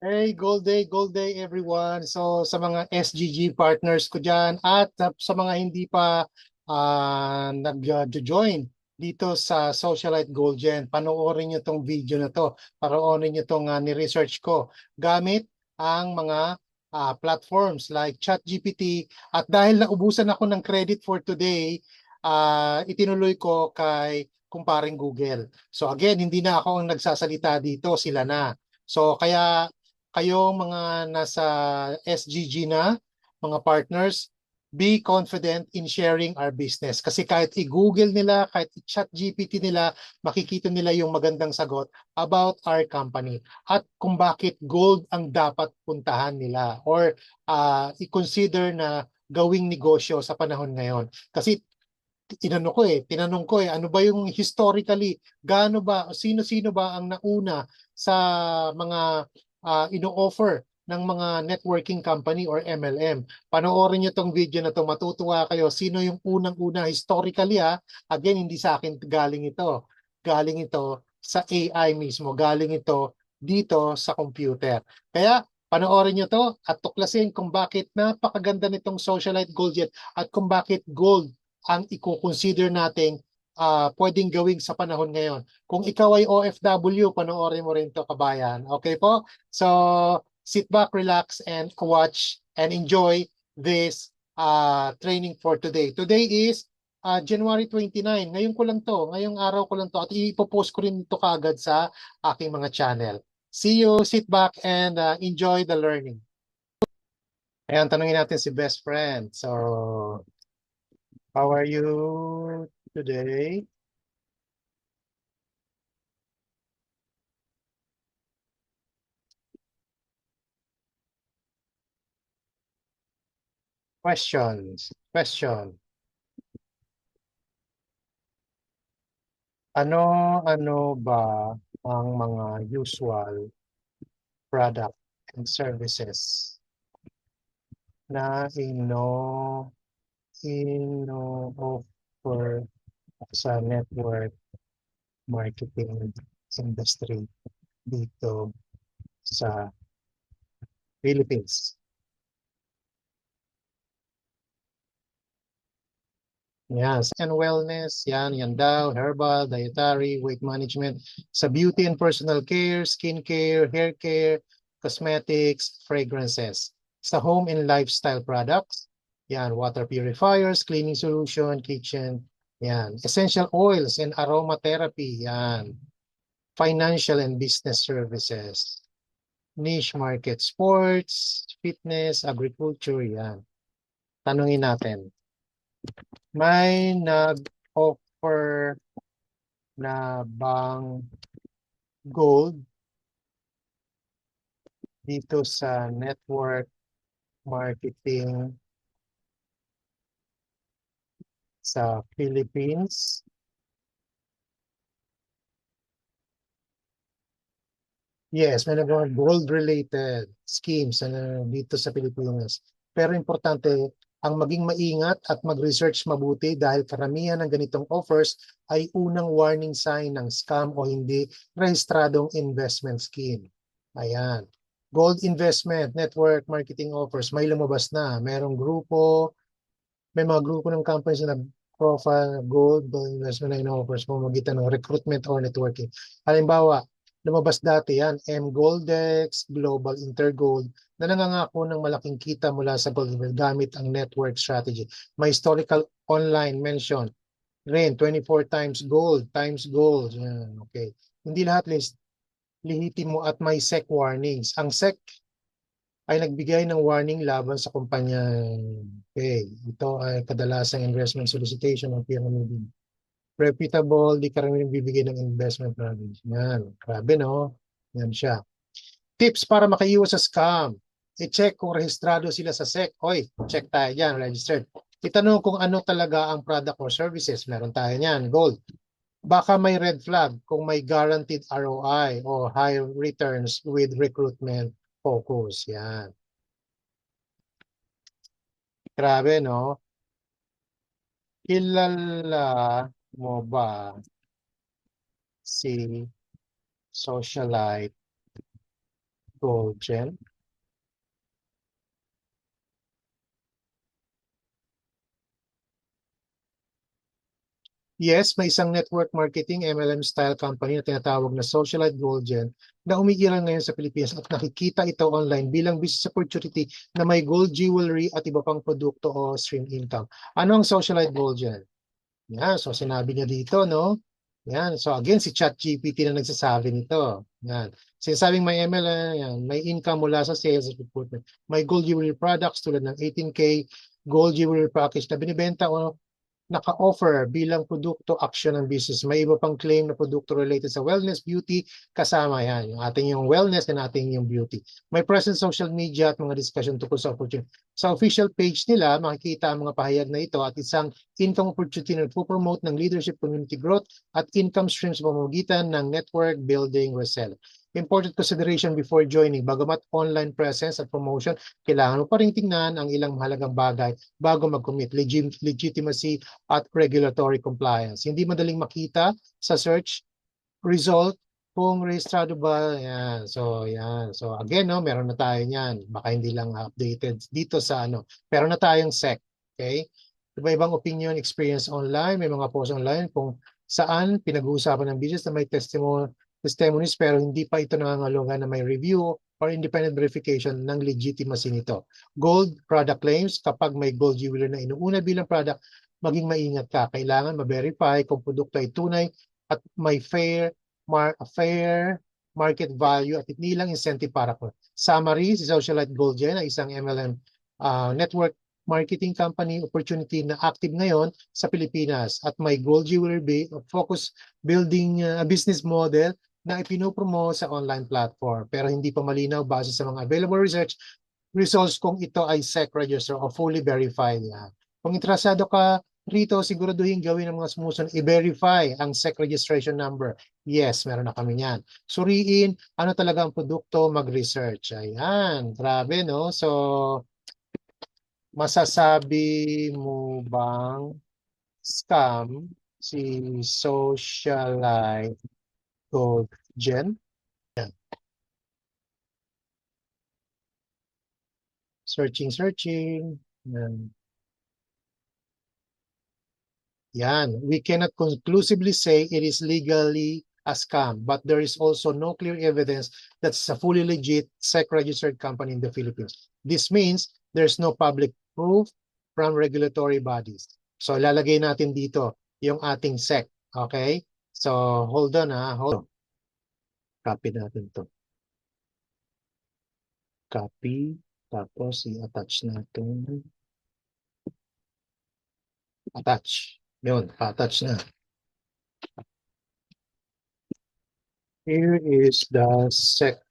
Hey, gold day everyone. So sa mga SGG partners ko dyan at sa mga hindi pa nag-join dito sa Socialite Gold Gen, panoorin nyo tong video na to. Panoorin nyo tong ni-research ko gamit ang mga platforms like ChatGPT. At dahil naubusan ako ng credit for today, itinuloy ko kay kumparing Google. So again, hindi na ako ang nagsasalita dito, sila na. So kaya kayong mga nasa SGG na, mga partners, be confident in sharing our business. Kasi kahit i-Google nila, kahit i-chat GPT nila, makikita nila yung magandang sagot about our company at kung bakit gold ang dapat puntahan nila or i-consider na gawing negosyo sa panahon ngayon. Kasi tinanong ko ano ba yung historically, gaano ba, sino-sino ba ang nauna sa mga ino-offer ng mga networking company or MLM. Panoorin niyo tong video na to, matutuwa kayo. Sino yung unang-una historically ha? Again, hindi sa akin galing ito. Galing ito sa AI mismo. Galing ito dito sa computer. Kaya panoorin niyo to at tuklasin kung bakit napakaganda nitong Socialite Gold Jet at kung bakit gold ang i-consider nating pwedeng gawin sa panahon ngayon. Kung ikaw ay OFW, panoorin mo rin to kabayan. Okay po? So, sit back, relax, and watch and enjoy this training for today. Today is January 29. Ngayon ko lang to. Ngayong araw ko lang to. At ipopost ko rin ito kaagad sa aking mga channel. See you, sit back, and enjoy the learning. Ayan, tanungin natin si best friend. So, how are you today? Questions. Question. Ano ba ang mga usual product and services na ino-offer sa network marketing industry dito sa Philippines? Yan, and wellness, yan daw, herbal, dietary, weight management, sa beauty and personal care, skin care, hair care, cosmetics, fragrances. Sa home and lifestyle products, yan, water purifiers, cleaning solution, kitchen, yan, essential oils and aromatherapy, yan, financial and business services, niche market, sports, fitness, agriculture, yan. Tanungin natin. May nag-offer na bang gold dito sa network marketing sa Philippines? Yes, may nag gold-related schemes dito sa Pilipinas. Pero importante, ang maging maingat at mag-research mabuti dahil karamihan ng ganitong offers ay unang warning sign ng scam o hindi rehistradong investment scheme. Ayan. Gold investment, network marketing offers, may lumabas na. May mga grupo ng companies na profile gold investment na in-offers pamamagitan ng recruitment or networking. Halimbawa, lumabas dati yan, M-Goldex, Global Intergold, na nangangako ng malaking kita mula sa gold gamit ang network strategy. May historical online mention rin, 24 times gold. Yan, okay. Hindi lahat lihitin mo at may SEC warnings. Ang SEC ay nagbigay ng warning laban sa kumpanya. Okay, ito ay kadalasang investment solicitation ng pyramid. Reputable, di karamihan bibigay ng investment margin. Yan, grabe no? Yan siya. Tips para makaiwas sa scam. I-check kung rehistrado sila sa SEC. Oy, check tayo dyan, registered. Itanong kung ano talaga ang product or services. Meron tayo niyan, gold. Baka may red flag kung may guaranteed ROI o high returns with recruitment focus. Yan. Grabe, no? Kilala mo ba si Socialite Goldgen. Yes, may isang network marketing MLM style company na tinatawag na Socialite Goldgen na umiiral ngayon sa Pilipinas at nakikita ito online bilang business opportunity na may gold jewelry at iba pang produkto o stream income. Ano ang Socialite Goldgen? Yan, so sinabi niya dito, no? Yan, so again, si ChatGPT na nagsasabi nito. Yan. Sinasabing may MLM, yan, may income mula sa sales at recruitment. May gold jewelry products tulad ng 18K gold jewelry package na binibenta o naka-offer bilang produkto action ng business. May iba pang claim na produkto related sa wellness, beauty, kasama yan. Yung ating yung wellness and ating yung beauty. May present social media at mga discussion tungkol sa opportunity. Sa official page nila, makikita ang mga pahayag na ito at isang income opportunity na promote ng leadership, community growth at income streams sa pamamagitan ng network building resell. Important consideration before joining. Bagamat online presence at promotion, kailangan mo pa rin tingnan ang ilang mahalagang bagay bago mag-commit. Legitimacy at regulatory compliance. Hindi madaling makita sa search result kung rehistrado ba. Yan. So, yan. So, again, no, meron na tayo niyan. Baka hindi lang updated dito sa ano. Meron na tayong SEC. Okay? Iba-ibang opinion, experience online. May mga posts online kung saan pinag-uusapan ng business na may testimonies pero hindi pa ito nangangahulugan na may review or independent verification ng legitimacy nito. Gold product claims, kapag may gold jewelry na inuuna bilang product, maging maingat ka. Kailangan ma-verify kung produkto ay tunay at may fair market value at hindi lang incentive para ko. Summary, si Socialite Goldgen ay isang MLM network marketing company opportunity na active ngayon sa Pilipinas at may gold jewelry focus building business model na ipinopromote sa online platform pero hindi pa malinaw base sa mga available research results kung ito ay SEC register o fully verified. Yan. Kung interesado ka rito, siguraduhin gawin ng mga sumusunod, i-verify ang SEC registration number. Yes, meron na kami yan. Suriin, ano talaga ang produkto, mag-research. Ayan, grabe, no? So, masasabi mo bang scam si Socialite Goldgen? Yan. Searching. Yan. Yan. We cannot conclusively say it is legally a scam, but there is also no clear evidence that it's a fully legit SEC-registered company in the Philippines. This means there's no public proof from regulatory bodies. So, lalagay natin dito yung ating SEC. Okay? So, hold on ha. Hold on. Copy natin to. Copy. Tapos, i-attach natin. Attach. Yun, pa-attach na. Here is the SEC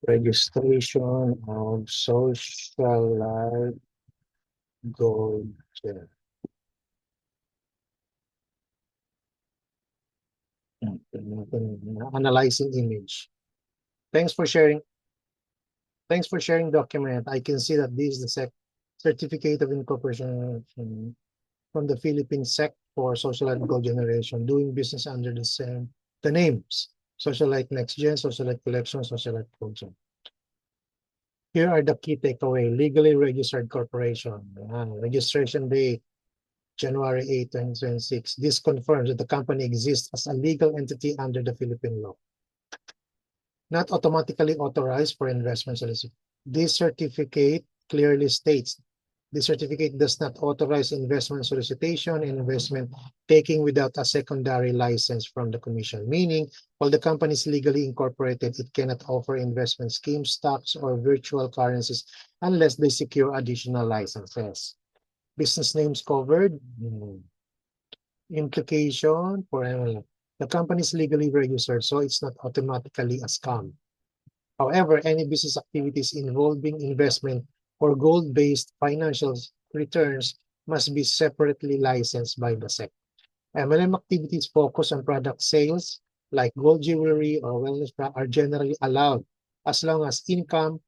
registration of Socialite Goldgen. Analyzing image. Thanks for sharing. Thanks for sharing document. I can see that this is the SEC certificate of incorporation from the Philippine SEC for Socialite Gold Generation, doing business under the names Socialite Next Gen, Socialite Collection, Socialite Goldgen. Here are the key takeaway. Legally registered corporation. Registration date, January 8, 2026. This confirms that the company exists as a legal entity under the Philippine law. Not automatically authorized for investment solicitation. This certificate clearly states the certificate does not authorize investment solicitation and investment taking without a secondary license from the commission, meaning while the company is legally incorporated, it cannot offer investment schemes, stocks, or virtual currencies unless they secure additional licenses. Business names covered. Implication for MLM. The company is legally registered, so it's not automatically a scam. However, any business activities involving investment or gold-based financial returns must be separately licensed by the SEC. MLM activities focused on product sales like gold jewelry or wellness are generally allowed as long as income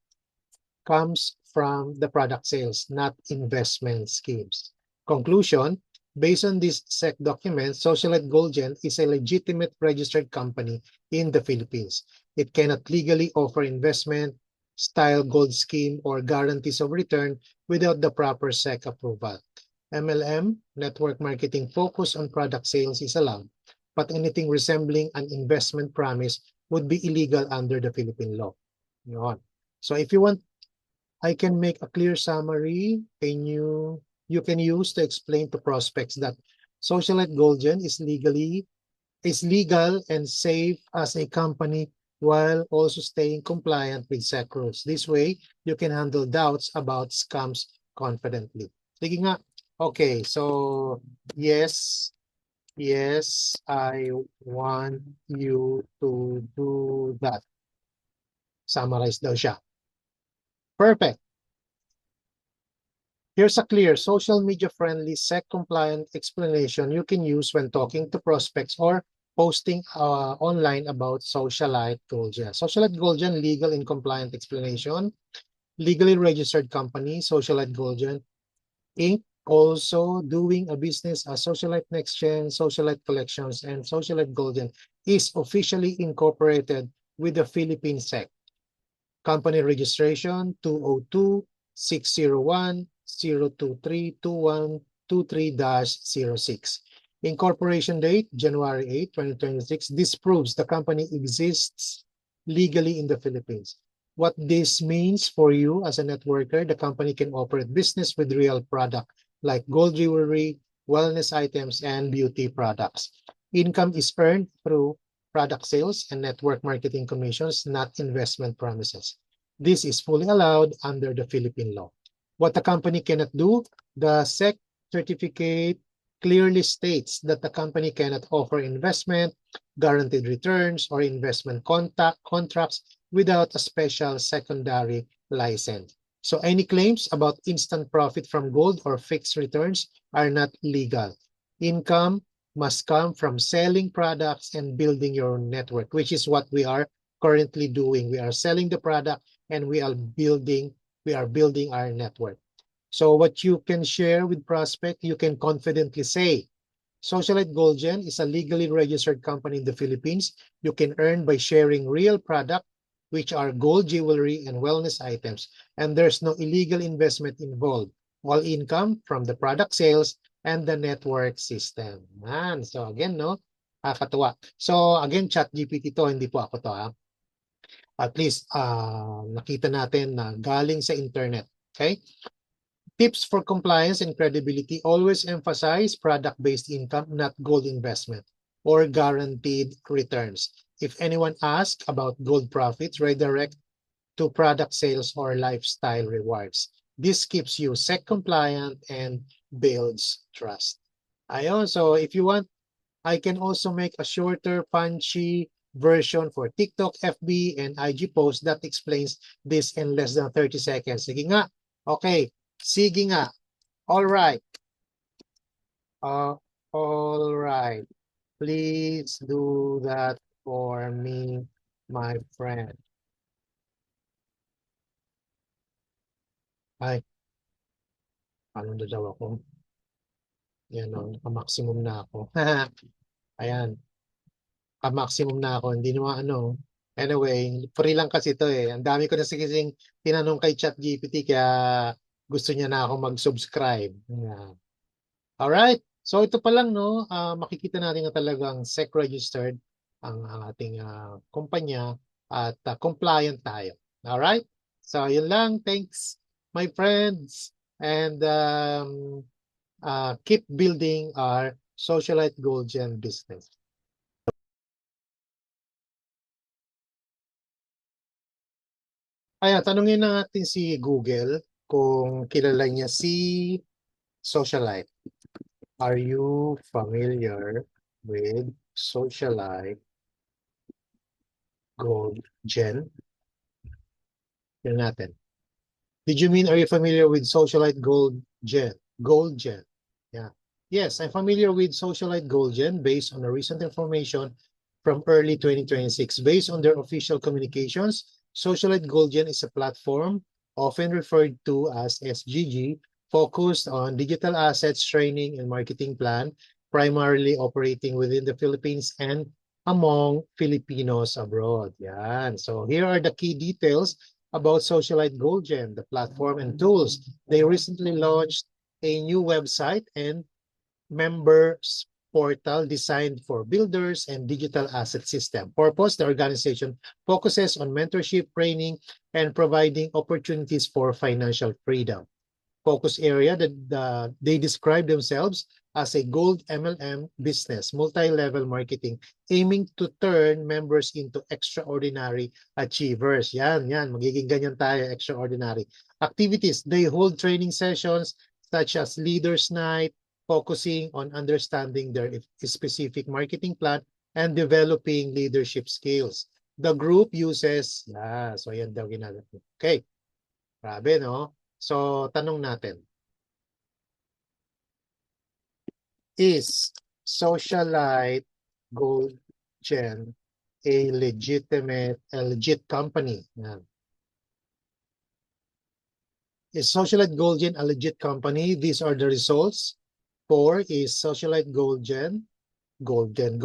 comes from the product sales, not investment schemes. Conclusion, Based on this SEC document, Socialite Goldgen is a legitimate registered company in the Philippines. It cannot legally offer investment style gold scheme or guarantees of return without the proper SEC approval. MLM, network marketing focus on product sales is allowed, but anything resembling an investment promise would be illegal under the Philippine law. Yun. So if you want, I can make a clear summary. You can use to explain to prospects that Socialite Goldgen is legal and safe as a company while also staying compliant with SEC rules. This way, you can handle doubts about scams confidently. Sige nga. Okay, so yes, I want you to do that. Summarize daw siya. Perfect. Here's a clear, social media friendly, SEC compliant explanation you can use when talking to prospects or posting online about Socialite Goldgen. Socialite Goldgen, legal and compliant explanation. Legally registered company, Socialite Goldgen Inc. Also doing a business as Socialite NextGen, Socialite Collections, and Socialite Goldgen is officially incorporated with the Philippine SEC. Company registration 202-601-023-2123-06. Incorporation date January 8, 2026. This proves the company exists legally in the Philippines. What this means for you as a networker, the company can operate business with real product like gold jewelry, wellness items, and beauty products. Income is earned through product sales and network marketing commissions, not investment promises. This is fully allowed under the Philippine law. What the company cannot do, the SEC certificate clearly states that the company cannot offer investment, guaranteed returns, or investment contracts without a special secondary license. So any claims about instant profit from gold or fixed returns are not legal. Income must come from selling products and building your network, which is what we are currently doing. We are selling the product and we are building our network. So what you can share with prospect, you can confidently say, Socialite Goldgen is a legally registered company in the Philippines. You can earn by sharing real product, which are gold jewelry and wellness items, and there's no illegal investment involved. All income from the product sales and the network system. Man, so again, no? Kakatuwa. So again, ChatGPT to, hindi po ako to. At least nakita natin na galing sa internet. Okay? Tips for compliance and credibility, always emphasize product-based income, not gold investment or guaranteed returns. If anyone asks about gold profits, redirect to product sales or lifestyle rewards. This keeps you SEC compliant and builds trust. Ayun, so if you want, I can also make a shorter, punchy version for TikTok, FB, and IG post that explains this in less than 30 seconds. Sige nga. Okay. Sige nga. All right. All right. Please do that for me, my friend. Ay, ano na daw ako? Yan o, naka-maximum na ako. Ayan, naka-maximum na ako. Hindi naman ano. Anyway, free lang kasi ito eh. Ang dami ko na kasing tinanong kay ChatGPT kaya gusto niya na ako mag-subscribe. Ayan. Alright, so ito pa lang no, makikita natin na talagang SEC registered ang ating kumpanya at compliant tayo. Alright, so yun lang. Thanks my friends and keep building our Socialite Goldgen business. Kaya tanungin na natin si Google kung kilala niya si Socialite. Are you familiar with Socialite Goldgen? Yan natin. Did you mean, are you familiar with Socialite Goldgen? Goldgen. Yeah. Yes, I'm familiar with Socialite Goldgen based on the recent information from early 2026. Based on their official communications, Socialite Goldgen is a platform often referred to as SGG, focused on digital assets training and marketing plan, primarily operating within the Philippines and among Filipinos abroad. Yan. So here are the key details about Socialite Goldgen, the platform and tools. They recently launched a new website and members portal designed for builders and digital asset system. Purpose, the organization focuses on mentorship, training, and providing opportunities for financial freedom. Focus area that they describe themselves as a gold MLM business, multi-level marketing, aiming to turn members into extraordinary achievers. Yan, magiging ganyan tayo, extraordinary. Activities, they hold training sessions such as Leaders Night, focusing on understanding their specific marketing plan and developing leadership skills. The group uses, so yan daw ginagawa. Okay, grabe no? So, tanong natin, is Socialite Goldgen a legit company? Yan. Is Socialite Goldgen a legit company? These are the results. 4 is Socialite Goldgen. Goldgen.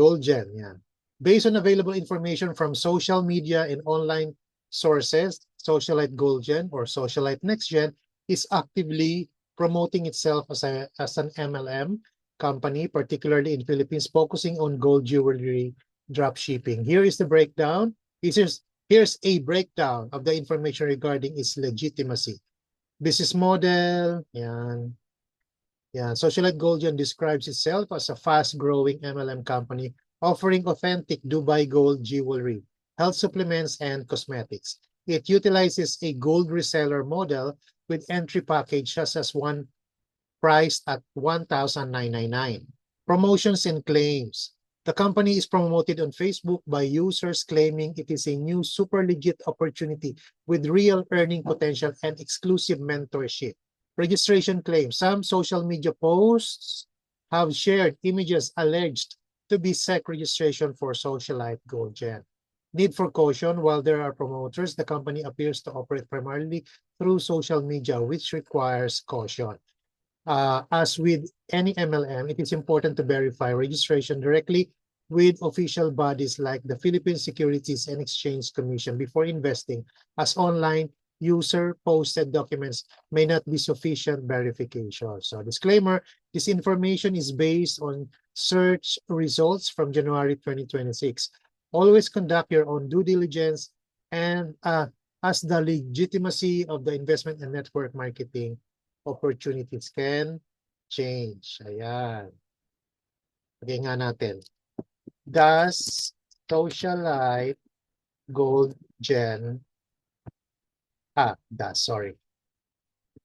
Yan. Based on available information from social media and online sources, Socialite Goldgen or Socialite NextGen is actively promoting itself as an MLM company, particularly in Philippines, focusing on gold jewelry dropshipping. Here is the breakdown. Here's a breakdown of the information regarding its legitimacy. Business model, yan. Socialite Goldgen describes itself as a fast-growing MLM company offering authentic Dubai gold jewelry, health supplements, and cosmetics. It utilizes a gold reseller model with entry package such as one priced at 1,999. Promotions and claims. The company is promoted on Facebook by users claiming it is a new super legit opportunity with real earning potential and exclusive mentorship. Registration claims. Some social media posts have shared images alleged to be SEC registration for Socialite Goldgen. Need for caution. While there are promoters, the company appears to operate primarily through social media, which requires caution. As with any MLM, it is important to verify registration directly with official bodies like the Philippine Securities and Exchange Commission before investing, as online user-posted documents may not be sufficient verification. So disclaimer, this information is based on search results from January 2026. Always conduct your own due diligence and as the legitimacy of the investment and network marketing opportunities can change. Ayan. Lagay nga natin. Does Socialite Goldgen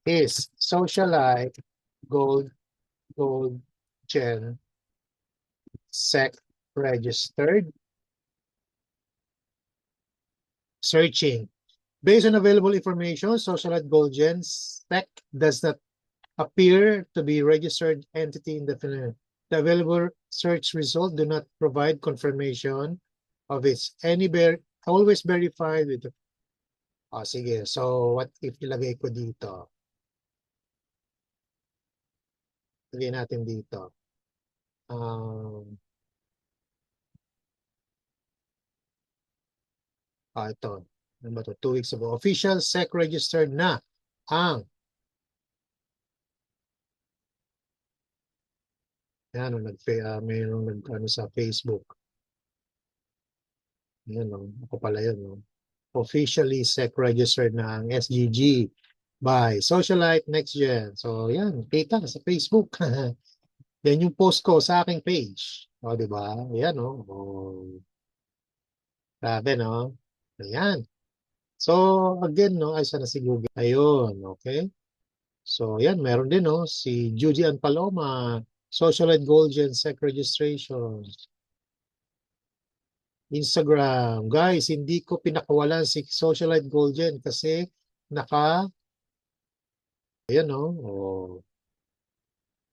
is Socialite Goldgen SEC registered? Searching. Based on available information, Socialite Goldgen SEC does not appear to be registered entity in the Philippines. The available search result do not provide confirmation of its always verified with the sige. So, what if ilagay ko dito? Lagay natin dito. Ito. Ano ba ito? 2 weeks ago. Official SEC registered na ang mayroong nag sa Facebook. Yan, ako pala yun. No? Officially SEC registered na ang SGG by Socialite NextGen. So, yan. Kita sa Facebook. Yan yung post ko sa aking page. O, diba? Yan, no? O, grabe, no? Ayan. So, again, no? Ay, sana si Google. Ayun, okay? So, yan. Meron din, no? Si Judy Ann Paloma, Socialite Goldgen SEC registration. Instagram. Guys, hindi ko pinakawalan si Socialite Goldgen kasi ayan no. Oh.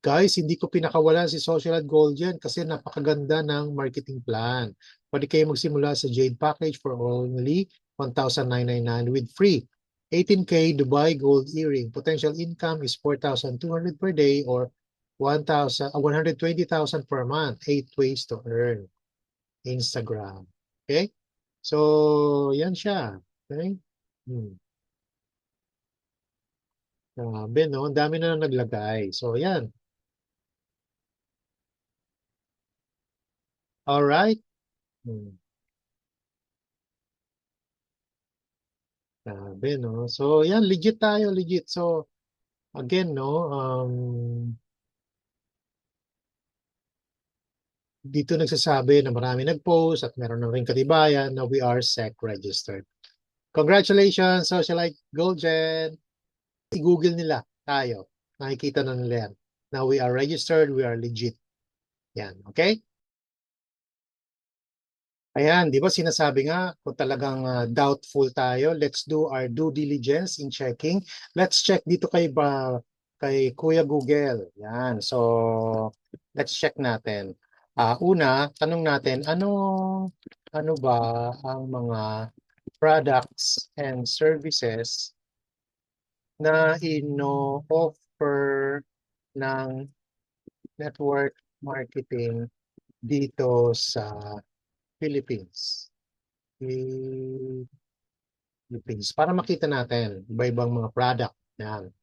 Guys, hindi ko pinakawalan si Socialite Goldgen kasi napakaganda ng marketing plan. Pwede kayo magsimula sa Jade Package for only 1,999 with free 18K Dubai Gold Earring. Potential income is 4,200 per day or 120,000 per month. 8 ways to earn. Instagram. Okay? So, yan siya. Okay? Hmm. Grabe, no? Ang dami na naglagay. So, yan. Alright. Hmm. Grabe, no? So, yan. Legit tayo, legit. So, again, no? Dito nagsasabi na marami nag-post at meron na rin katibayan na we are SEC registered. Congratulations, Socialite Goldgen. I-google nila tayo. Nakikita na nila yan. Now we are registered, we are legit. Yan, okay? Ayan, di ba sinasabi nga kung talagang doubtful tayo, let's do our due diligence in checking. Let's check dito kay Kuya Google. Yan. So, let's check natin. Una, tanong natin, ano ba ang mga products and services na ino-offer ng network marketing dito sa Philippines? Philippines. Para makita natin iba-ibang mga product. Yan.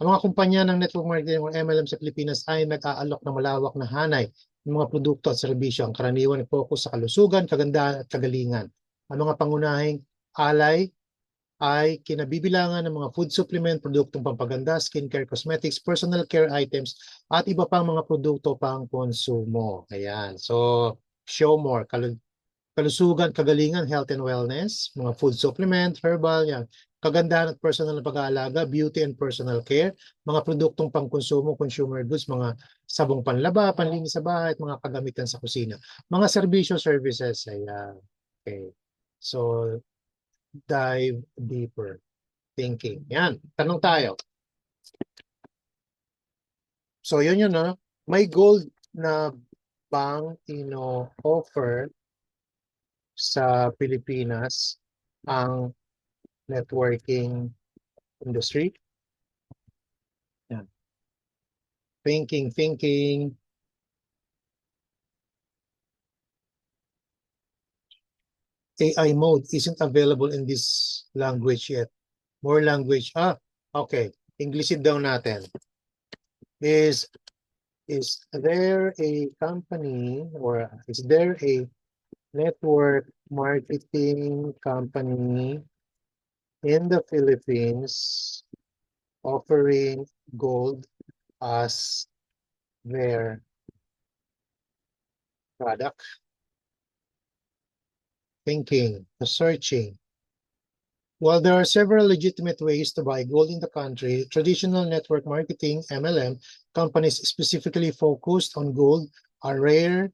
Ang mga kumpanya ng network marketing o MLM sa Pilipinas ay nag-aalok ng malawak na hanay ng mga produkto at serbisyo. Ang karaniwan ay focus sa kalusugan, kagandahan at kagalingan. Ang mga pangunahing alay ay kinabibilangan ng mga food supplement, produktong pampaganda, skincare, cosmetics, personal care items, at iba pang mga produkto pang konsumo. Ayan. So, show more. Kalusugan, kagalingan, health and wellness, mga food supplement, herbal, yan. Kagandahan at personal na pag-aalaga, beauty and personal care, mga produktong pangkonsumo, consumer goods, mga sabong panlaba, panlinis sa bahay, at mga kagamitan sa kusina. Mga serbisyo, services, ayan. Okay. So, dive deeper thinking. Yan, tanong tayo. So, yun, no? May gold na bang ino-offer sa Pilipinas ang networking industry? Yan. Thinking. AI mode isn't available in this language yet. More language. Okay. Englishin daw natin. Is there a company or is there a network marketing company in the Philippines offering gold as their product? Thinking, searching. While there are several legitimate ways to buy gold in the country, traditional network marketing (MLM) companies specifically focused on gold are rare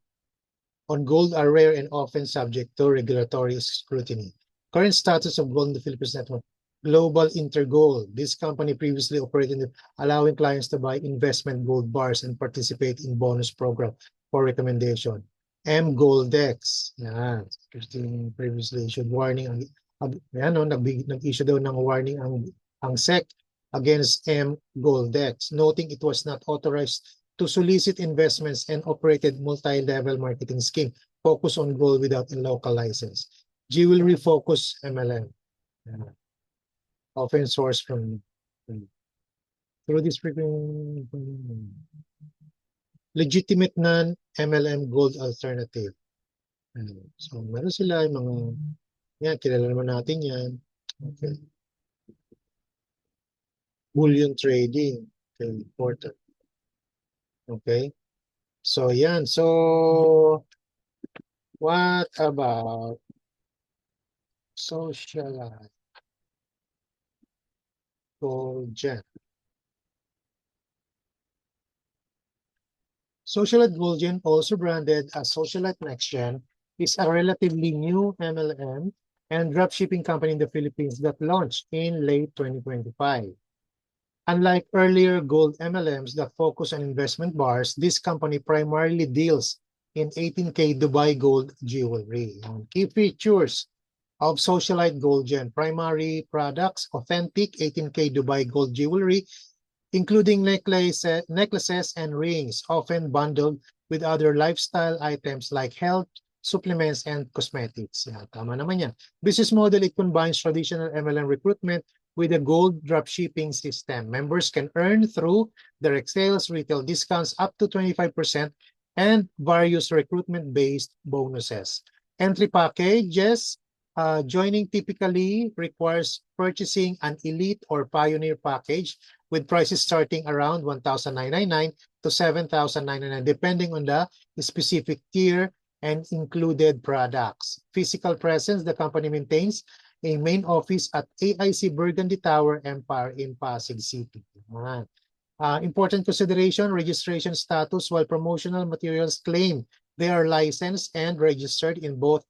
and often subject to regulatory scrutiny. Current status of gold in the Philippines network. Global Intergold. This company previously operated allowing clients to buy investment gold bars and participate in bonus program for recommendation. M-Goldex. Yan. Previously issued warning. Nag-issue daw ng warning ang SEC against M-Goldex, noting it was not authorized to solicit investments and operated multi-level marketing scheme focused on gold without a local license. Jewelry focus MLM. Often sourced from through this legitimate non-MLM gold alternative. So, meron sila yung mga, yan, kilala naman natin yan. Okay. Bullion trading. Okay, important. Okay. So, yan. So, what about Socialite Goldgen? Socialite Goldgen, also branded as Socialite NextGen, is a relatively new MLM and dropshipping company in the Philippines that launched in late 2025. Unlike earlier gold MLMs that focus on investment bars, this company primarily deals in 18K Dubai gold jewelry. Key features of Socialite Gold Gen. Primary products, authentic 18K Dubai gold jewelry, including necklaces and rings, often bundled with other lifestyle items like health, supplements, and cosmetics. Yan, tama naman yan. Business model, it combines traditional MLM recruitment with a gold dropshipping system. Members can earn through direct sales, retail discounts up to 25%, and various recruitment-based bonuses. Entry packages, joining typically requires purchasing an elite or pioneer package with prices starting around 1,999 to 7,999 depending on the specific tier and included products. Physical presence, the company maintains a main office at AIC Burgundy Tower Empire in Pasig City. Important consideration, registration status. While promotional materials claim they are licensed and registered in both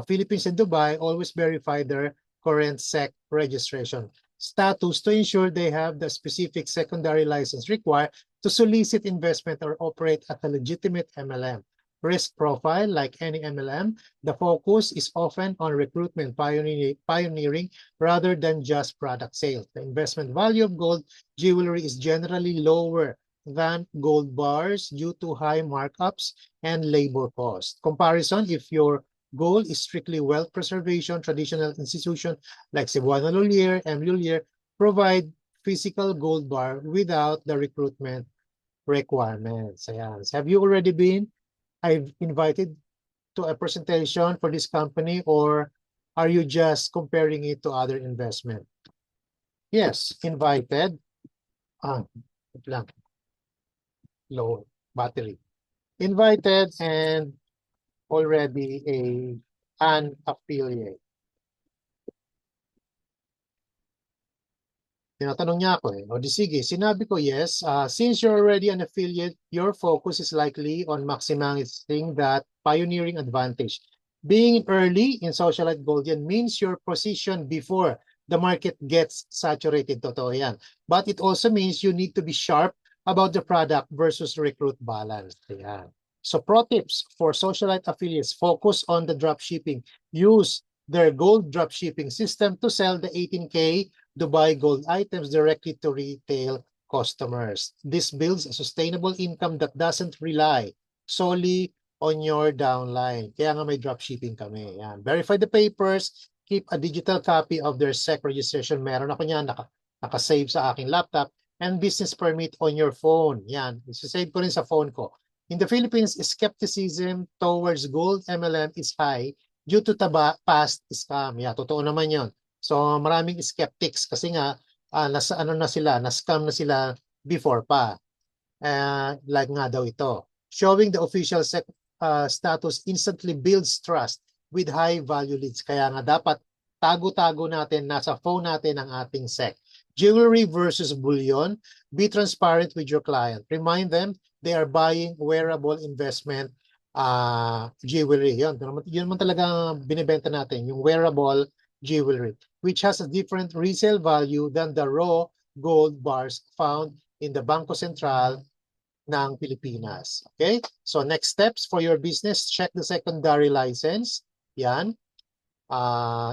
Philippines and Dubai, always verify their current SEC registration status to ensure they have the specific secondary license required to solicit investment or operate at a legitimate MLM. Risk profile, like any MLM, the focus is often on recruitment pioneering rather than just product sales. The investment value of gold jewelry is generally lower than gold bars due to high markups and labor costs. Comparison, if your goal is strictly wealth preservation, traditional institutions like Cebuana Lhuillier, M. Lhuillier provide physical gold bar without the recruitment requirements. Ayan. Have you already been invited to a presentation for this company, or are you just comparing it to other investment? Yes, invited. Lang. Low battery. Invited and already an affiliate. Tinatanong niya ako eh. O di sige, sinabi ko yes. Since you're already an affiliate, your focus is likely on maximizing that pioneering advantage. Being early in Socialite Gold Gen means your position before the market gets saturated. Totoo yan. But it also means you need to be sharp about the product versus recruit balance. Yan. So pro tips for Socialite affiliates, focus on the dropshipping. Use their gold dropshipping system to sell the 18K Dubai gold items directly to retail customers. This builds a sustainable income that doesn't rely solely on your downline. Kaya nga may dropshipping kami. Yan. Verify the papers, keep a digital copy of their SEC registration. Meron ako niyan, nakasave sa aking laptop, and business permit on your phone. Yan, isasave ko rin sa phone ko. In the Philippines, skepticism towards gold MLM is high due to past scam. Yeah, totoo naman yon. So maraming skeptics kasi nga na-scam na sila before pa. Like nga daw ito. Showing the official status instantly builds trust with high value leads. Kaya nga dapat tago-tago natin, nasa phone natin ang ating SEC. Jewelry versus bullion. Be transparent with your client. Remind them they are buying wearable investment jewelry. Yun man talaga binibenta natin, yung wearable jewelry, which has a different resale value than the raw gold bars found in the Bangko Sentral ng Pilipinas. Okay? So next steps for your business, check the secondary license. Yan.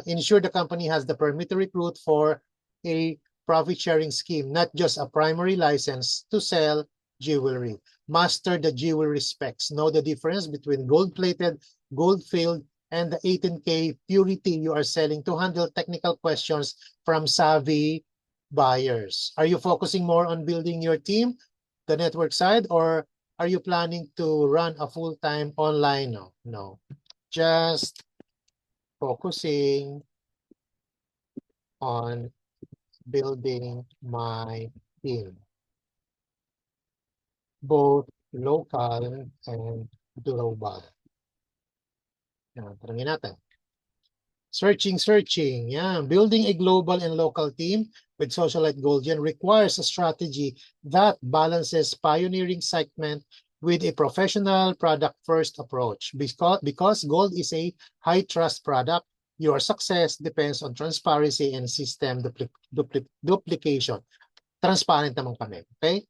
Ensure the company has the permit to recruit for a profit-sharing scheme, not just a primary license to sell jewelry. Master the jewelry specs. Know the difference between gold-plated, gold-filled, and the 18K purity you are selling to handle technical questions from savvy buyers. Are you focusing more on building your team, the network side, or are you planning to run a full-time online? No. Just focusing on building my team, both local and global. Yan, tanungin natin. Searching. Yeah. Building a global and local team with Socialite Gold Gen requires a strategy that balances pioneering segment with a professional product-first approach. Because gold is a high-trust product, your success depends on transparency and system duplication. Transparent naman kami. Okay?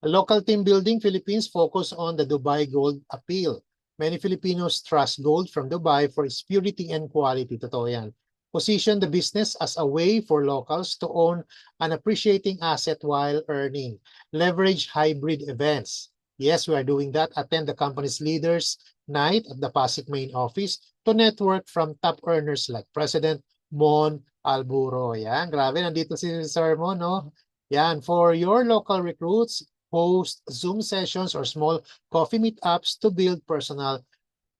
Local team building, Philippines focus on the Dubai Gold appeal. Many Filipinos trust gold from Dubai for its purity and quality. Totoo yan. Position the business as a way for locals to own an appreciating asset while earning. Leverage hybrid events. Yes, we are doing that. Attend the company's leaders night at the Pasig main office to network from top earners like President Mon Alburo. Yan, grabe, nandito si Sir Mon, no? Yan, for your local recruits, host Zoom sessions or small coffee meetups to build personal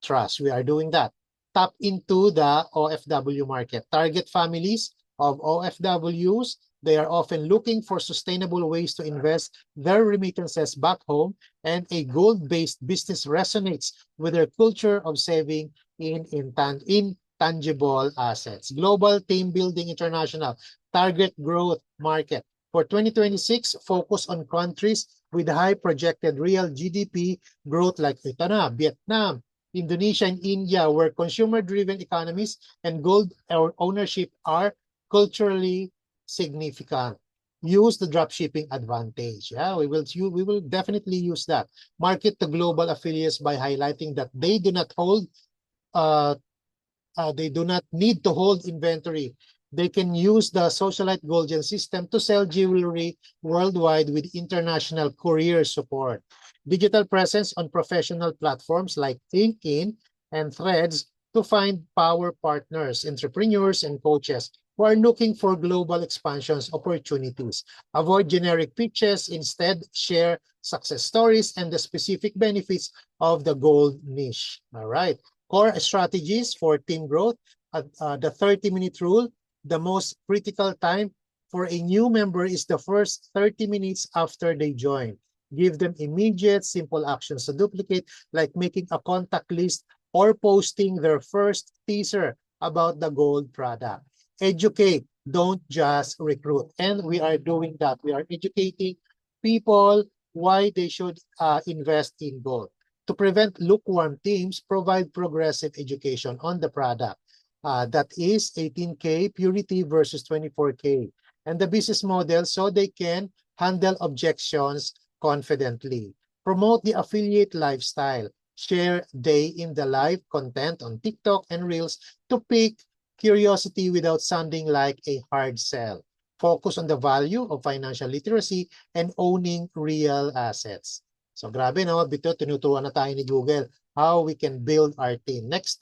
trust. We are doing that. Tap into the OFW market. Target families of OFWs. They are often looking for sustainable ways to invest their remittances back home, and a gold-based business resonates with their culture of saving in intangible assets. Global Team Building International. Target growth market. For 2026, focus on countries with high projected real GDP growth like ito na, Vietnam, Indonesia, and India, where consumer-driven economies and gold ownership are culturally significant. Use the dropshipping advantage. Yeah, we will definitely use that. Market to global affiliates by highlighting that they do not hold uh, they do not need to hold inventory. They can use the Socialite Goldgen system to sell jewelry worldwide with international courier support. Digital presence on professional platforms like LinkedIn and Threads to find power partners, entrepreneurs, and coaches who are looking for global expansions opportunities. Avoid generic pitches. Instead, share success stories and the specific benefits of the gold niche. All right. Core strategies for team growth, the 30-minute rule. The most critical time for a new member is the first 30 minutes after they join. Give them immediate, simple actions to duplicate, like making a contact list or posting their first teaser about the gold product. Educate, don't just recruit. And we are doing that. We are educating people why they should invest in gold. To prevent lukewarm teams, provide progressive education on the product. That is 18K purity versus 24K. And the business model so they can handle objections confidently. Promote the affiliate lifestyle. Share day in the life content on TikTok and Reels to pique curiosity without sounding like a hard sell. Focus on the value of financial literacy and owning real assets. So grabe no, bito tinuturuan na tayo ni Google how we can build our team. Next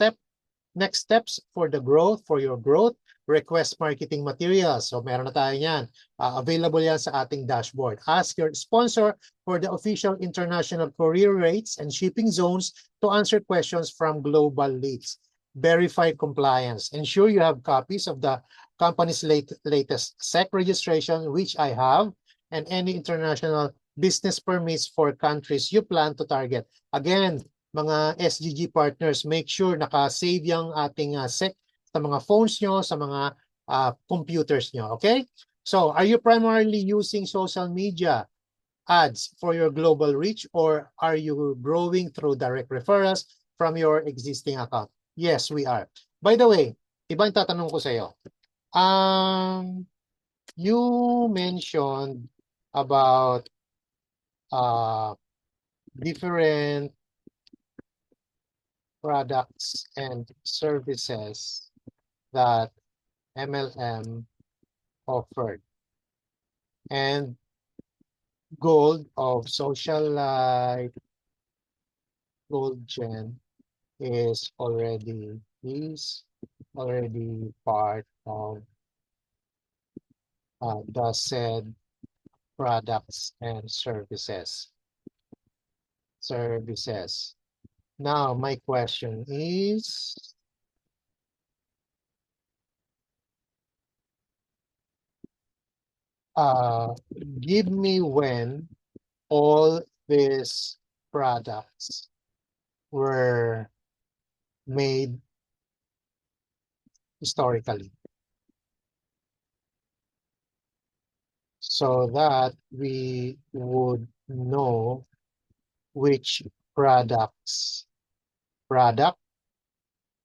steps for the growth, for your growth, request marketing materials. So meron na tayo yan. Available yan sa ating dashboard. Ask your sponsor for the official international courier rates and shipping zones to answer questions from global leads. Verify compliance. Ensure you have copies of the company's latest SEC registration, which I have, and any international business permits for countries you plan to target. Again, mga SGG partners, make sure naka-save yung ating SEC sa mga phones nyo, sa mga computers nyo. Okay? So, are you primarily using social media ads for your global reach, or are you growing through direct referrals from your existing account? Yes, we are. By the way, ibang tatanong ko sa iyo. You mentioned about different products and services that MLM offered. And gold of Socialite Goldgen is already part of the said products and services. Now, my question is, give me when all these products were made historically, so that we would know which product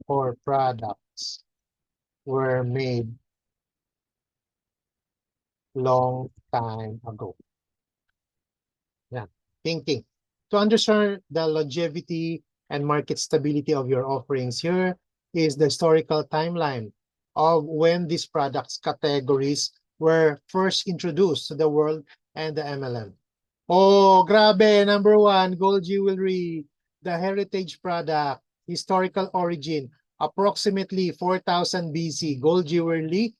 or products were made long time ago. Yeah, thinking. To understand the longevity and market stability of your offerings, here is the historical timeline. of when these products categories were first introduced to the world and the MLM. Oh, grabe. Number one, gold jewelry, the heritage product, historical origin, approximately 4000 BC. Gold jewelry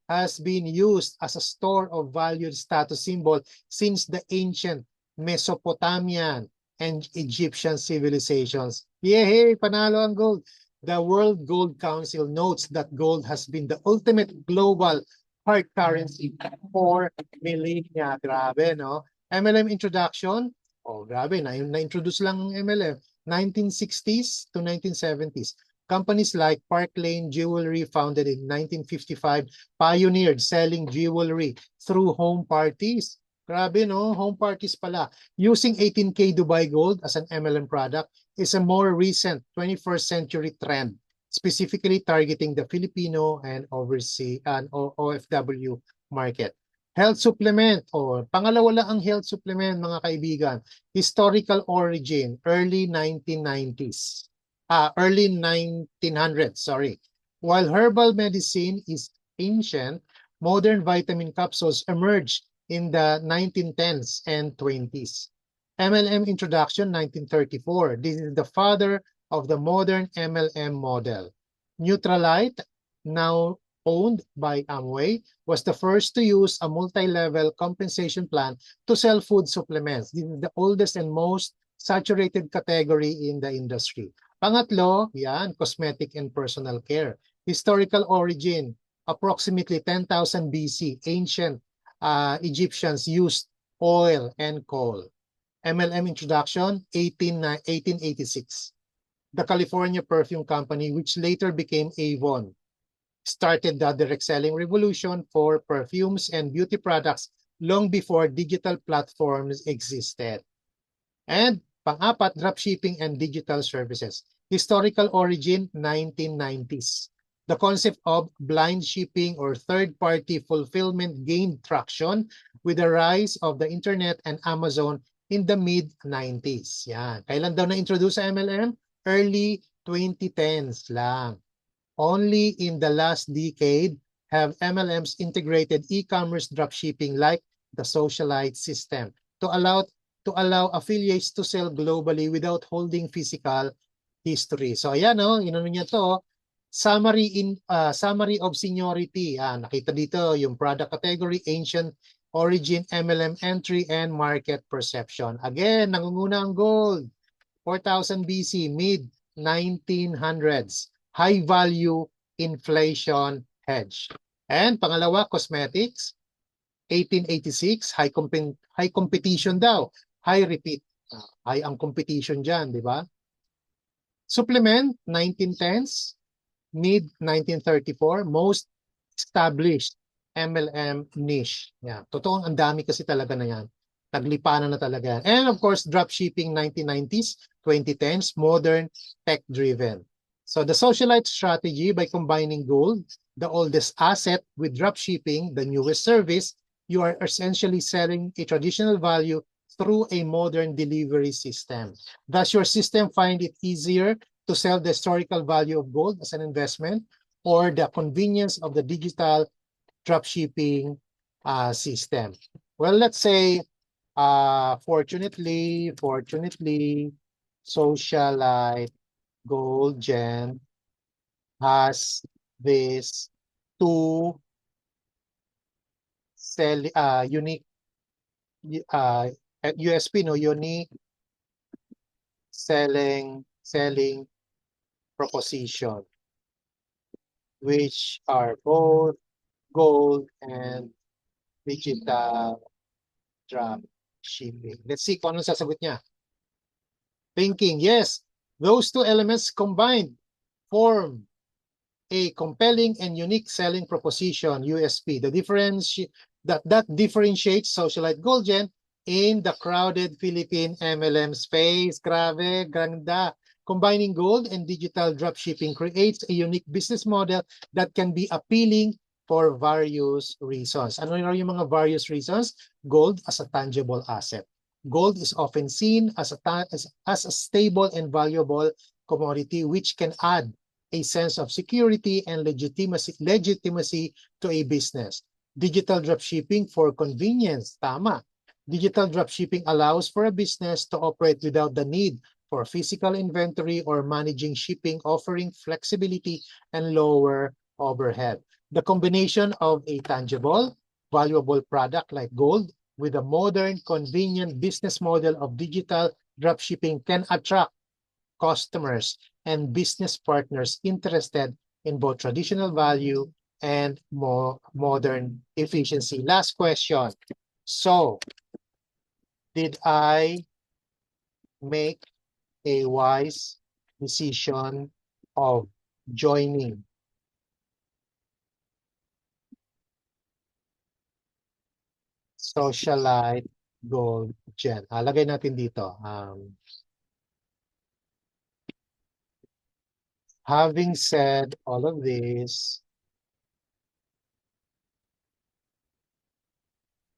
has been used as a store of valued status symbol since the ancient Mesopotamian and Egyptian civilizations. Yay, panalo ang gold. The World Gold Council notes that gold has been the ultimate global hard currency for millennia. Grabe, no? MLM introduction. Oh, grabe. Na-introduce lang ang MLM. 1960s to 1970s. Companies like Park Lane Jewelry, founded in 1955, pioneered selling jewelry through home parties. Grabe, no? Home parties pala. Using 18K Dubai Gold as an MLM product is a more recent 21st century trend, specifically targeting the Filipino and overseas and OFW market. Health supplement, o pangalawa lang ang health supplement, mga kaibigan. Historical origin, early 1990s. Early 1900s, sorry. While herbal medicine is ancient, modern vitamin capsules emerged in the 1910s and 20s. MLM introduction, 1934. This is the father of the modern MLM model. Neutralite, now owned by Amway, was the first to use a multi-level compensation plan to sell food supplements. This is the oldest and most saturated category in the industry. Pangatlo, yan, cosmetic and personal care. Historical origin, approximately 10,000 BC, ancient Egyptians used oil and coal. MLM introduction, 1886. The California Perfume Company, which later became Avon, started the direct selling revolution for perfumes and beauty products long before digital platforms existed. And pang-apat, dropshipping and digital services. Historical origin, 1990s. The concept of blind shipping or third-party fulfillment gained traction with the rise of the internet and Amazon in the mid-90s. Yan. Kailan daw na-introduce sa MLM? Early 2010s lang. Only in the last decade have MLMs integrated e-commerce dropshipping like the Socialite system to allow affiliates to sell globally without holding physical history. So ayan, no, inano niya to, summary of seniority. Nakita dito yung product category, ancient origin, MLM entry, and market perception. Again, nangunguna ang gold. 4000 BC, mid-1900s. High value inflation hedge. And pangalawa, cosmetics. 1886, high competition daw. High repeat. High ang competition dyan, di ba? Supplement, 1910s. Mid-1934, most established MLM niche. Yan. Totoo, ang dami kasi talaga na yan. Naglipanan na talaga. And of course, dropshipping 1990s, 2010s, modern, tech-driven. So the Socialite strategy, by combining gold, the oldest asset, with dropshipping, the newest service, you are essentially selling a traditional value through a modern delivery system. Does your system find it easier to sell the historical value of gold as an investment, or the convenience of the digital dropshipping system? Well, let's say, fortunately, Socialite Gold Gen has this two unique USP, no, unique selling proposition, which are both gold and digital drop shipping. Let's see kung anong sasagot niya. Thinking, yes, those two elements combined form a compelling and unique selling proposition, USP. The difference that differentiates Socialite Gold Gen in the crowded Philippine MLM space. Grabe, ganda. Combining gold and digital dropshipping creates a unique business model that can be appealing for various reasons. Ano yung mga various reasons? Gold as a tangible asset. Gold is often seen as a stable and valuable commodity which can add a sense of security and legitimacy to a business. Digital dropshipping for convenience, tama. Digital dropshipping allows for a business to operate without the need for physical inventory or managing shipping, offering flexibility and lower overhead. The combination of a tangible, valuable product like gold with a modern, convenient business model of digital dropshipping can attract customers and business partners interested in both traditional value and more modern efficiency. Last question. So, did I make a wise decision of joining Socialite Gold Gen? Lagay natin dito. Having said all of this,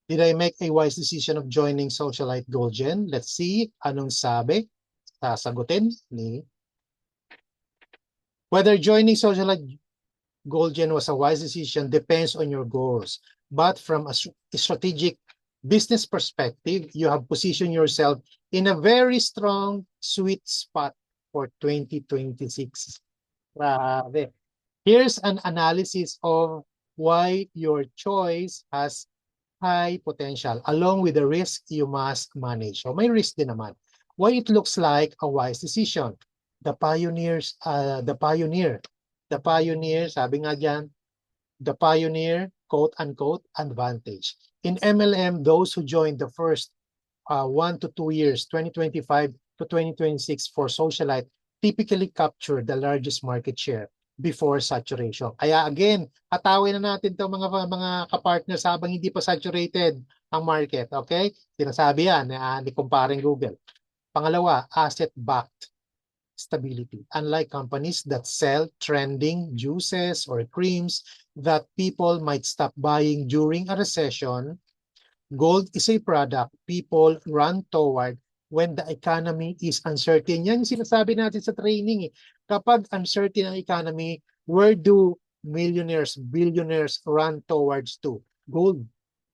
did I make a wise decision of joining Socialite Gold Gen? Let's see anong sabi. Sasagutin ni. Whether joining Socialite Gold Gen was a wise decision depends on your goals. But from a strategic business perspective, you have positioned yourself in a very strong sweet spot for 2026. Grabe. Here's an analysis of why your choice has high potential along with the risk you must manage. So may risk din naman. Why it looks like a wise decision. The pioneer, sabi nga dyan, the pioneer, quote unquote, advantage. In MLM, those who joined the first 1 to 2 years, 2025 to 2026 for Socialite, typically capture the largest market share before saturation. Kaya again, hatawin na natin itong mga kapartners habang hindi pa saturated ang market. Okay? Sinasabi yan ni kumparing Google. Pangalawa, asset-backed stability. Unlike companies that sell trending juices or creams that people might stop buying during a recession, gold is a product people run toward when the economy is uncertain. Yan yung sinasabi natin sa training. Kapag uncertain ang economy, where do millionaires, billionaires run towards to? Gold.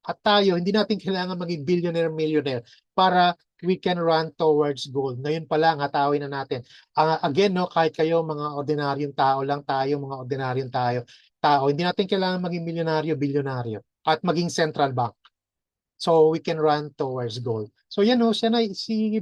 At tayo, hindi natin kailangan maging billionaire, millionaire para we can run towards gold. Ngayon pa lang, hatawin na natin. Again, no, kahit kayo mga ordinaryong tao lang tayo, mga ordinaryong tao, hindi natin kailangan maging milyonaryo, bilyonaryo, at maging central bank. So we can run towards gold. So yan o, siya na, si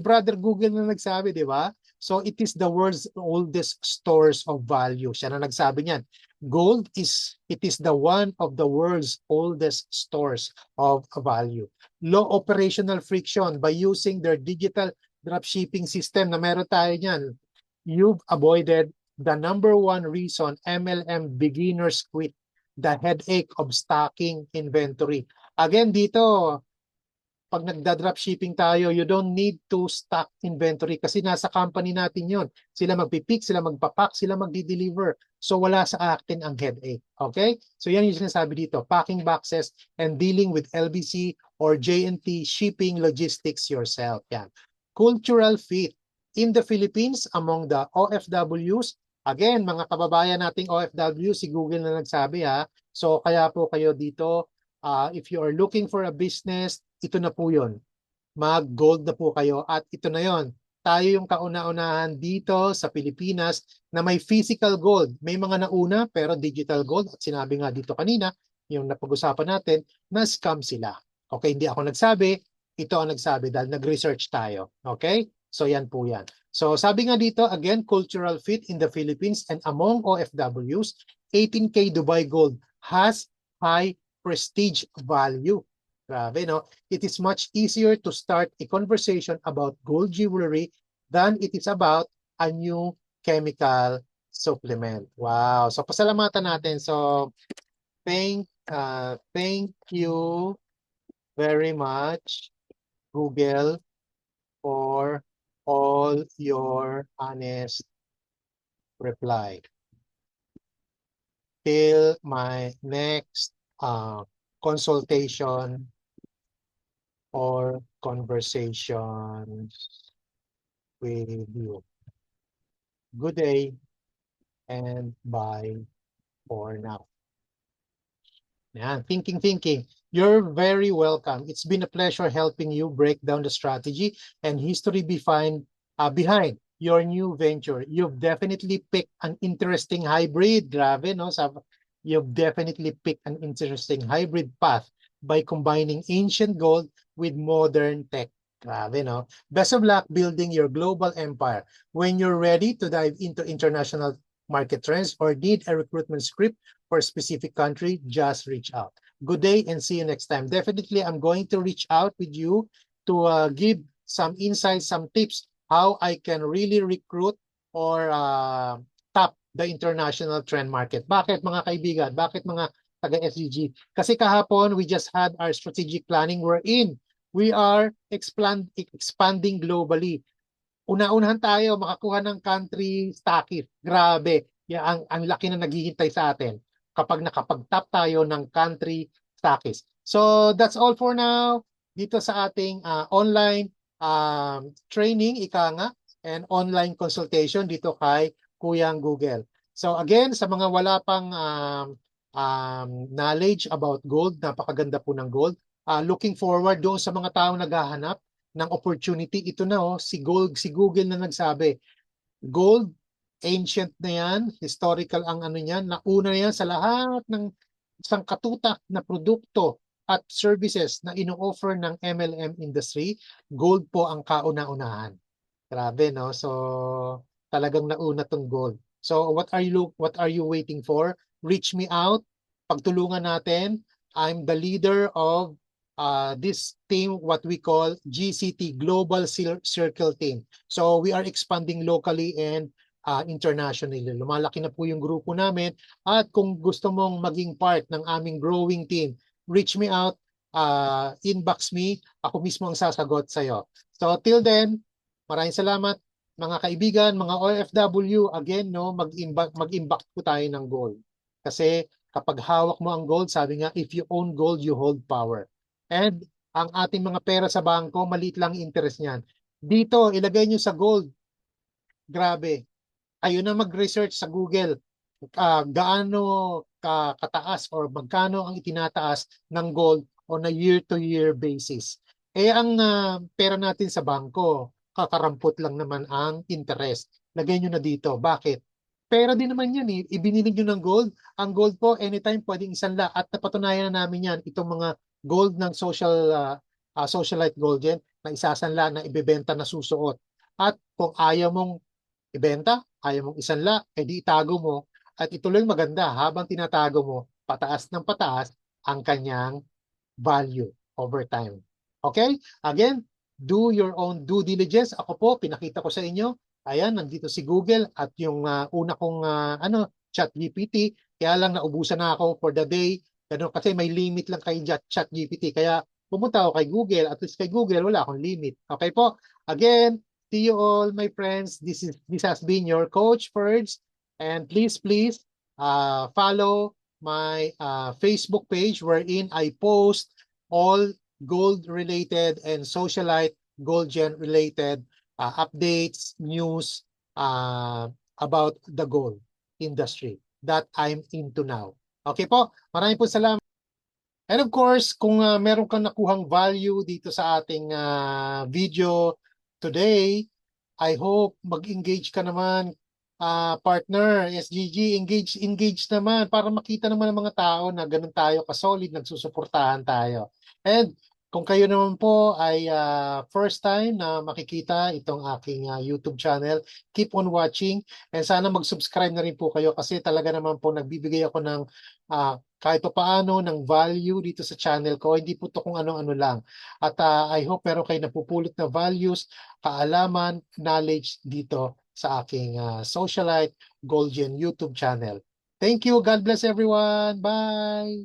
Brother Google na nagsabi, di ba? So it is the world's oldest stores of value. Siya na nagsabi niyan. Gold it is the one of the world's oldest stores of value. Low operational friction by using their digital dropshipping system na meron tayo niyan. You've avoided the number one reason MLM beginners quit, the headache of stocking inventory. Again, dito, pag nagda-dropshipping tayo, you don't need to stock inventory kasi nasa company natin yon. Sila magpipick, sila magpapak, sila magdi-deliver. So wala sa atin ang headache. Okay? So yan yung sinasabi dito. Packing boxes and dealing with LBC or JNT shipping logistics yourself. Yan. Cultural fit. In the Philippines, among the OFWs, again, mga kababayan nating OFW, si Google na nagsabi ha. So kaya po kayo dito, if you are looking for a business, ito na po yun. Mag-gold na po kayo at ito na yon. Tayo yung kauna-unahan dito sa Pilipinas na may physical gold. May mga nauna pero digital gold at sinabi nga dito kanina, yung napag-usapan natin, na scam sila. Okay, hindi ako nagsabi, ito ang nagsabi dahil nag-research tayo. Okay? So yan po yan. So sabi nga dito, again, cultural fit in the Philippines and among OFWs, 18K Dubai Gold has high prestige value. Grabe, no? It is much easier to start a conversation about gold jewelry than it is about a new chemical supplement. Wow. So, pasalamatan natin. So, thank you very much, Google, for all your honest reply. Till my next consultation or conversation with you. Good day. and buy for now. Yan, thinking. You're very welcome. It's been a pleasure helping you break down the strategy and history behind your new venture. You've definitely picked an interesting hybrid. Grabe, no? You've definitely picked an interesting hybrid path by combining ancient gold with modern tech. Grabe, no? Best of luck building your global empire. When you're ready to dive into international market trends or need a recruitment script for a specific country, just reach out. Good day and see you next time. Definitely, I'm going to reach out with you to give some insights, some tips how I can really recruit or tap the international trend market. Bakit mga kaibigan? Bakit mga taga-SGG? Kasi kahapon, we just had our strategic planning wherein we are expanding globally. Una-unahan tayo makakuha ng country stockist. Grabe. Ang laki na naghihintay sa atin kapag nakapag-tap tayo ng country stockist. So that's all for now dito sa ating online training, ika nga, and online consultation dito kay Kuyang Google. So again, sa mga wala pang knowledge about gold, napakaganda po ng gold. Looking forward doon sa mga taong naghahanap ng opportunity. Ito na si Google na nagsabi. Gold, ancient na yan, historical ang ano niyan, nauna na yan sa lahat ng sangkatutak na produkto at services na ino-offer ng MLM industry. Gold po ang kauna-unahan. Grabe, no? So talagang nauna tong gold. So what are you waiting for? Reach me out. Pagtulungan natin. I'm the leader of this team, what we call GCT, Global Circle Team. So we are expanding locally and internationally. Lumalaki na po yung grupo namin. At kung gusto mong maging part ng aming growing team, reach me out, inbox me. Ako mismo ang sasagot sa'yo. So till then, maraming salamat mga kaibigan, mga OFW. Again, no, mag-imbak po tayo ng gold. Kasi kapag hawak mo ang gold, sabi nga, if you own gold, you hold power. And ang ating mga pera sa bangko, maliit lang interest niyan. Dito, ilagay nyo sa gold. Grabe. Kayo na mag-research sa Google. Gaano kataas or magkano ang itinataas ng gold on a year-to-year basis. Ang pera natin sa bangko, kakarampot lang naman ang interest. Lagay nyo na dito. Bakit? Pera din naman yan eh. Ibinili nyo ng gold. Ang gold po, anytime pwedeng isanla. At napatunayan na namin yan, itong mga gold ng socialite gold yan, na isasanla, na ibebenta, na susuot. At kung ayaw mong ibenta, ayaw mong isanla, edi itago mo. At ituloy maganda, habang tinatago mo, pataas ng pataas ang kanyang value over time. Okay? Again, do your own due diligence. Ako po, pinakita ko sa inyo. Ayan, nandito si Google at yung una kong ChatGPT. Kaya lang naubusan na ako for the day. Ganun, kasi may limit lang kay ChatGPT. Kaya pumunta ako kay Google. At least kay Google, wala akong limit. Okay po? Again, see you all, my friends. This has been your Coach Ferds. And please follow my Facebook page wherein I post all gold-related and socialite gold gen-related updates, news about the gold industry that I'm into now. Okay po, maraming po salamat. And of course, kung meron kang nakuhang value dito sa ating video today, I hope mag-engage ka naman, partner, SGG, engage naman para makita naman ng mga tao na ganun tayo ka-solid, nagsusuportahan tayo. And kung kayo naman po ay first time na makikita itong aking YouTube channel, keep on watching and sana mag-subscribe na rin po kayo kasi talaga naman po nagbibigay ako ng kahit pa paano ng value dito sa channel ko. Hindi po to kung ano-ano lang. At I hope meron kayo napupulot na values, kaalaman, knowledge dito sa aking Socialite Gold Gen YouTube channel. Thank you. God bless everyone. Bye.